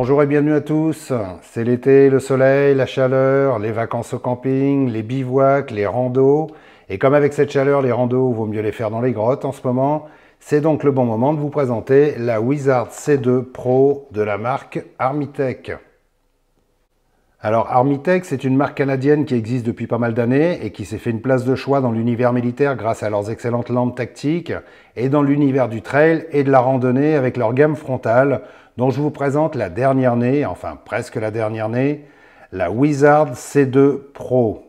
Bonjour et bienvenue à tous. C'est l'été, le soleil, la chaleur, les vacances au camping, les bivouacs, les randos. Et comme avec cette chaleur, les randos, vaut mieux les faire dans les grottes en ce moment. C'est donc le bon moment de vous présenter la Wizard C2 Pro de la marque Armitech. Alors Armitech, c'est une marque canadienne qui existe depuis pas mal d'années et qui s'est fait une place de choix dans l'univers militaire grâce à leurs excellentes lampes tactiques et dans l'univers du trail et de la randonnée avec leur gamme frontale dont je vous présente la dernière née, enfin presque la dernière née, la Wizard C2 Pro.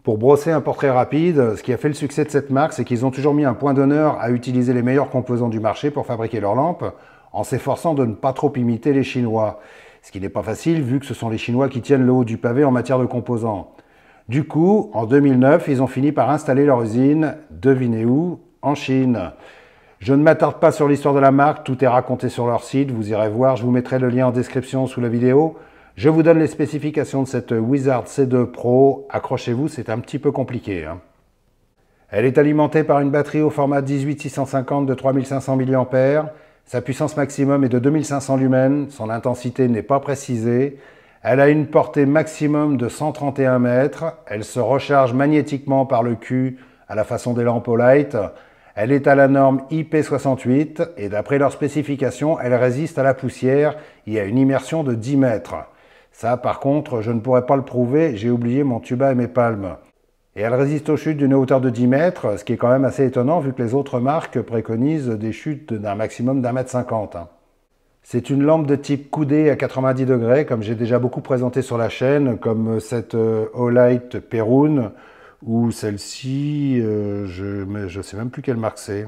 Pour brosser un portrait rapide, ce qui a fait le succès de cette marque, c'est qu'ils ont toujours mis un point d'honneur à utiliser les meilleurs composants du marché pour fabriquer leurs lampes, en s'efforçant de ne pas trop imiter les Chinois. Ce qui n'est pas facile vu que ce sont les Chinois qui tiennent le haut du pavé en matière de composants. Du coup, en 2009, ils ont fini par installer leur usine, devinez où, en Chine. Je ne m'attarde pas sur l'histoire de la marque, tout est raconté sur leur site, vous irez voir, je vous mettrai le lien en description sous la vidéo. Je vous donne les spécifications de cette Wizard C2 Pro, accrochez-vous, c'est un petit peu compliqué. Elle est alimentée par une batterie au format 18650 de 3500 mAh, sa puissance maximum est de 2500 lumens, son intensité n'est pas précisée, elle a une portée maximum de 131 mètres, elle se recharge magnétiquement par le cul à la façon des lampes Olight. Elle est à la norme IP68 et d'après leurs spécifications, elle résiste à la poussière et à une immersion de 10 mètres. Ça, par contre, je ne pourrais pas le prouver, j'ai oublié mon tuba et mes palmes. Et elle résiste aux chutes d'une hauteur de 10 mètres, ce qui est quand même assez étonnant vu que les autres marques préconisent des chutes d'un maximum d'1,50 m. C'est une lampe de type coudé à 90 degrés, comme j'ai déjà beaucoup présenté sur la chaîne, comme cette Olight Perun, ou celle-ci, je ne sais même plus quelle marque c'est.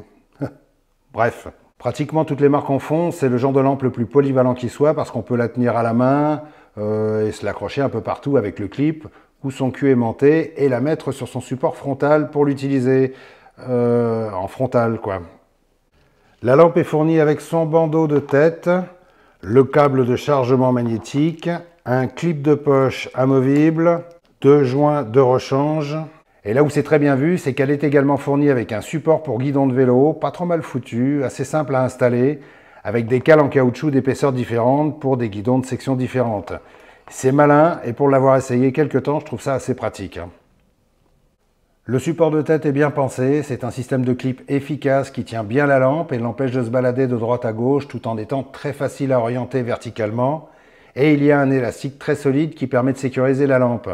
Bref, pratiquement toutes les marques en font, c'est le genre de lampe le plus polyvalent qui soit, parce qu'on peut la tenir à la main et se l'accrocher un peu partout avec le clip, où son cul aimanté, et la mettre sur son support frontal pour l'utiliser en frontal, quoi. La lampe est fournie avec son bandeau de tête, le câble de chargement magnétique, un clip de poche amovible, 2 joints de rechange. Et là où c'est très bien vu, c'est qu'elle est également fournie avec un support pour guidon de vélo, pas trop mal foutu, assez simple à installer, avec des cales en caoutchouc d'épaisseur différente pour des guidons de sections différentes. C'est malin et pour l'avoir essayé quelques temps, je trouve ça assez pratique. Le support de tête est bien pensé, c'est un système de clip efficace qui tient bien la lampe et l'empêche de se balader de droite à gauche tout en étant très facile à orienter verticalement. Et il y a un élastique très solide qui permet de sécuriser la lampe,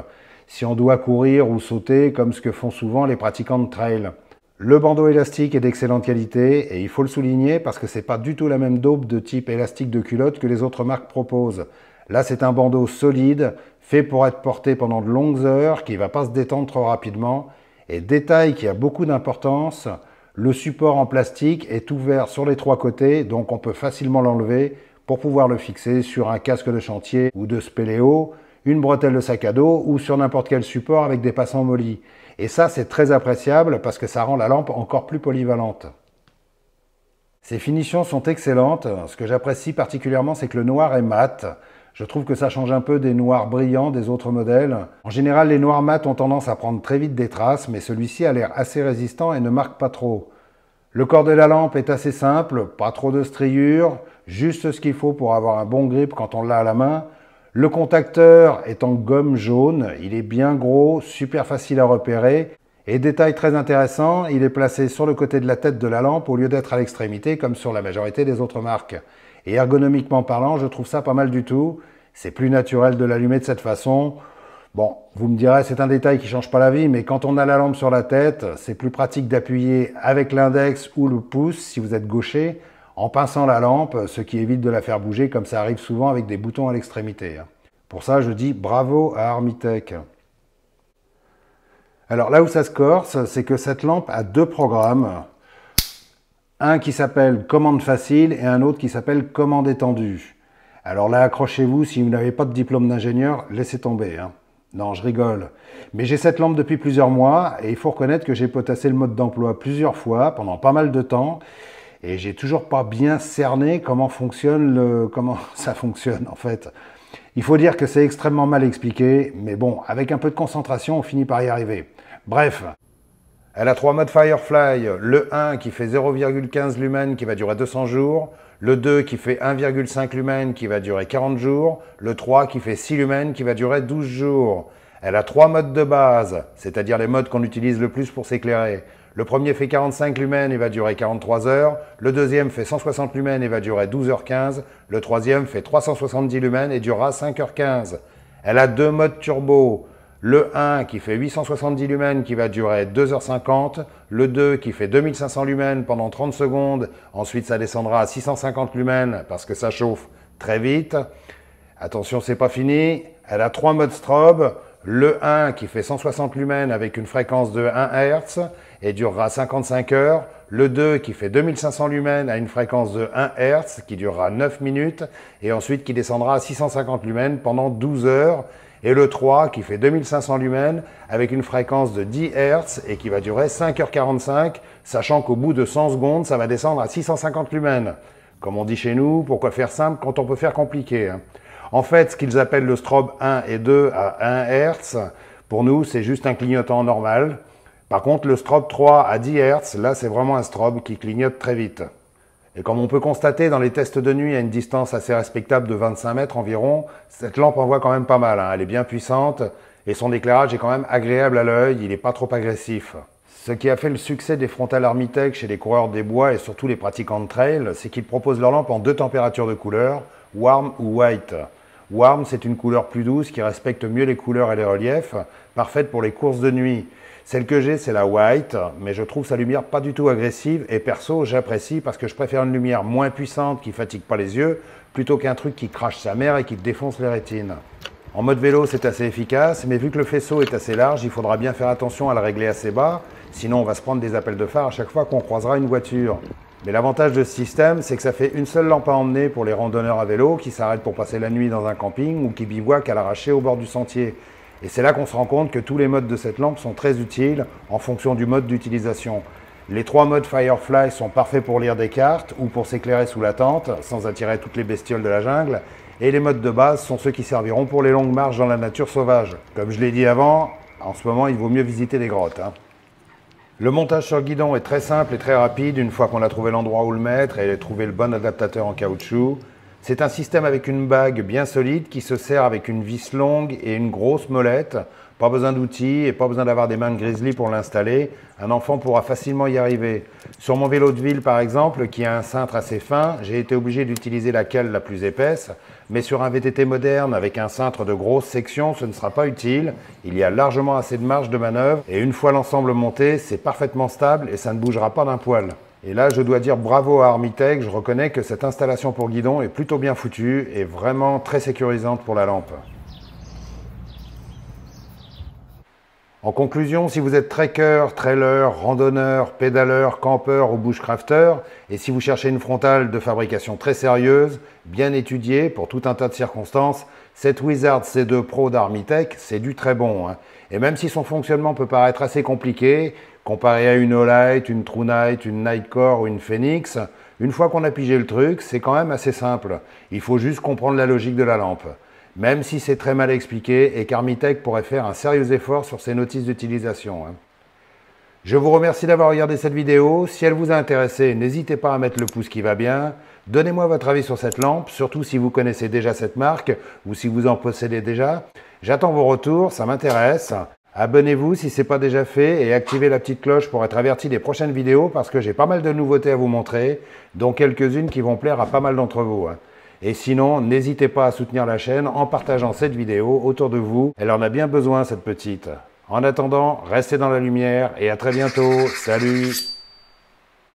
si on doit courir ou sauter comme ce que font souvent les pratiquants de trail. Le bandeau élastique est d'excellente qualité et il faut le souligner parce que c'est pas du tout la même dope de type élastique de culotte que les autres marques proposent. Là, c'est un bandeau solide, fait pour être porté pendant de longues heures, qui ne va pas se détendre trop rapidement. Et détail qui a beaucoup d'importance, le support en plastique est ouvert sur les 3 côtés, donc on peut facilement l'enlever pour pouvoir le fixer sur un casque de chantier ou de spéléo, une bretelle de sac à dos ou sur n'importe quel support avec des passants mollis. Et ça, c'est très appréciable parce que ça rend la lampe encore plus polyvalente. Ses finitions sont excellentes. Ce que j'apprécie particulièrement, c'est que le noir est mat. Je trouve que ça change un peu des noirs brillants des autres modèles. En général, les noirs mat ont tendance à prendre très vite des traces, mais celui-ci a l'air assez résistant et ne marque pas trop. Le corps de la lampe est assez simple, pas trop de striures, juste ce qu'il faut pour avoir un bon grip quand on l'a à la main. Le contacteur est en gomme jaune, il est bien gros, super facile à repérer. Et détail très intéressant, il est placé sur le côté de la tête de la lampe au lieu d'être à l'extrémité comme sur la majorité des autres marques. Et ergonomiquement parlant, je trouve ça pas mal du tout. C'est plus naturel de l'allumer de cette façon. Bon, vous me direz, c'est un détail qui ne change pas la vie, mais quand on a la lampe sur la tête, c'est plus pratique d'appuyer avec l'index ou le pouce, si vous êtes gaucher, en pinçant la lampe, ce qui évite de la faire bouger comme ça arrive souvent avec des boutons à l'extrémité. Pour ça, je dis bravo à Armitech. Alors là où ça se corse, c'est que cette lampe a 2 programmes. Un qui s'appelle commande facile et un autre qui s'appelle commande étendue. Alors là, accrochez-vous, si vous n'avez pas de diplôme d'ingénieur, laissez tomber. Non, je rigole. Mais j'ai cette lampe depuis plusieurs mois et il faut reconnaître que j'ai potassé le mode d'emploi plusieurs fois, pendant pas mal de temps, et j'ai toujours pas bien cerné comment ça fonctionne en fait. Il faut dire que c'est extrêmement mal expliqué, mais bon, avec un peu de concentration, on finit par y arriver. Bref. Elle a 3 modes Firefly, le 1 qui fait 0,15 lumens qui va durer 200 jours, le 2 qui fait 1,5 lumens qui va durer 40 jours, le 3 qui fait 6 lumens qui va durer 12 jours. Elle a 3 modes de base, c'est-à-dire les modes qu'on utilise le plus pour s'éclairer. Le premier fait 45 lumens et va durer 43 heures, le deuxième fait 160 lumens et va durer 12h15, le troisième fait 370 lumens et durera 5h15. Elle a 2 modes turbo. Le 1 qui fait 870 lumens qui va durer 2h50, le 2 qui fait 2500 lumens pendant 30 secondes, ensuite ça descendra à 650 lumens parce que ça chauffe très vite. Attention, c'est pas fini, elle a 3 modes strobe, le 1 qui fait 160 lumens avec une fréquence de 1 Hz et durera 55 heures, le 2 qui fait 2500 lumens à une fréquence de 1 Hz qui durera 9 minutes et ensuite qui descendra à 650 lumens pendant 12 heures, et le 3 qui fait 2500 lumens avec une fréquence de 10 Hz et qui va durer 5h45, sachant qu'au bout de 100 secondes, ça va descendre à 650 lumens. Comme on dit chez nous, pourquoi faire simple quand on peut faire compliqué, hein? En fait, ce qu'ils appellent le strobe 1 et 2 à 1 Hz, pour nous, c'est juste un clignotant normal. Par contre, le strobe 3 à 10 Hz, là, c'est vraiment un strobe qui clignote très vite. Et comme on peut constater dans les tests de nuit à une distance assez respectable de 25 mètres environ, cette lampe en voit quand même pas mal, hein. Elle est bien puissante et son éclairage est quand même agréable à l'œil, il n'est pas trop agressif. Ce qui a fait le succès des frontales Armitech chez les coureurs des bois et surtout les pratiquants de trail, c'est qu'ils proposent leur lampe en 2 températures de couleur, warm ou white. Warm, c'est une couleur plus douce qui respecte mieux les couleurs et les reliefs, parfaite pour les courses de nuit. Celle que j'ai, c'est la white, mais je trouve sa lumière pas du tout agressive et perso, j'apprécie parce que je préfère une lumière moins puissante qui fatigue pas les yeux plutôt qu'un truc qui crache sa mère et qui te défonce les rétines. En mode vélo, c'est assez efficace, mais vu que le faisceau est assez large, il faudra bien faire attention à le régler assez bas, sinon on va se prendre des appels de phare à chaque fois qu'on croisera une voiture. Mais l'avantage de ce système, c'est que ça fait une seule lampe à emmener pour les randonneurs à vélo qui s'arrêtent pour passer la nuit dans un camping ou qui bivouaquent à l'arraché au bord du sentier. Et c'est là qu'on se rend compte que tous les modes de cette lampe sont très utiles en fonction du mode d'utilisation. Les 3 modes Firefly sont parfaits pour lire des cartes ou pour s'éclairer sous la tente sans attirer toutes les bestioles de la jungle. Et les modes de base sont ceux qui serviront pour les longues marches dans la nature sauvage. Comme je l'ai dit avant, en ce moment il vaut mieux visiter des grottes, hein. Le montage sur guidon est très simple et très rapide une fois qu'on a trouvé l'endroit où le mettre et trouvé le bon adaptateur en caoutchouc. C'est un système avec une bague bien solide qui se sert avec une vis longue et une grosse molette. Pas besoin d'outils et pas besoin d'avoir des mains de grizzly pour l'installer. Un enfant pourra facilement y arriver. Sur mon vélo de ville par exemple, qui a un cintre assez fin, j'ai été obligé d'utiliser la cale la plus épaisse. Mais sur un VTT moderne avec un cintre de grosse section, ce ne sera pas utile. Il y a largement assez de marge de manœuvre et une fois l'ensemble monté, c'est parfaitement stable et ça ne bougera pas d'un poil. Et là, je dois dire bravo à Armitech, je reconnais que cette installation pour guidon est plutôt bien foutue et vraiment très sécurisante pour la lampe. En conclusion, si vous êtes trekker, trailer, randonneur, pédaleur, campeur ou bushcrafter, et si vous cherchez une frontale de fabrication très sérieuse, bien étudiée pour tout un tas de circonstances, cette Wizard C2 Pro d'Armitech, c'est du très bon, hein. Et même si son fonctionnement peut paraître assez compliqué, comparé à une Olight, une TrueNight, une Nightcore ou une Phoenix, une fois qu'on a pigé le truc, c'est quand même assez simple. Il faut juste comprendre la logique de la lampe. Même si c'est très mal expliqué et qu'Armitech pourrait faire un sérieux effort sur ses notices d'utilisation, hein. Je vous remercie d'avoir regardé cette vidéo. Si elle vous a intéressé, n'hésitez pas à mettre le pouce qui va bien. Donnez-moi votre avis sur cette lampe, surtout si vous connaissez déjà cette marque ou si vous en possédez déjà. J'attends vos retours, ça m'intéresse. Abonnez-vous si ce n'est pas déjà fait et activez la petite cloche pour être averti des prochaines vidéos parce que j'ai pas mal de nouveautés à vous montrer, dont quelques-unes qui vont plaire à pas mal d'entre vous, hein. Et sinon, n'hésitez pas à soutenir la chaîne en partageant cette vidéo autour de vous. Elle en a bien besoin, cette petite. En attendant, restez dans la lumière et à très bientôt. Salut!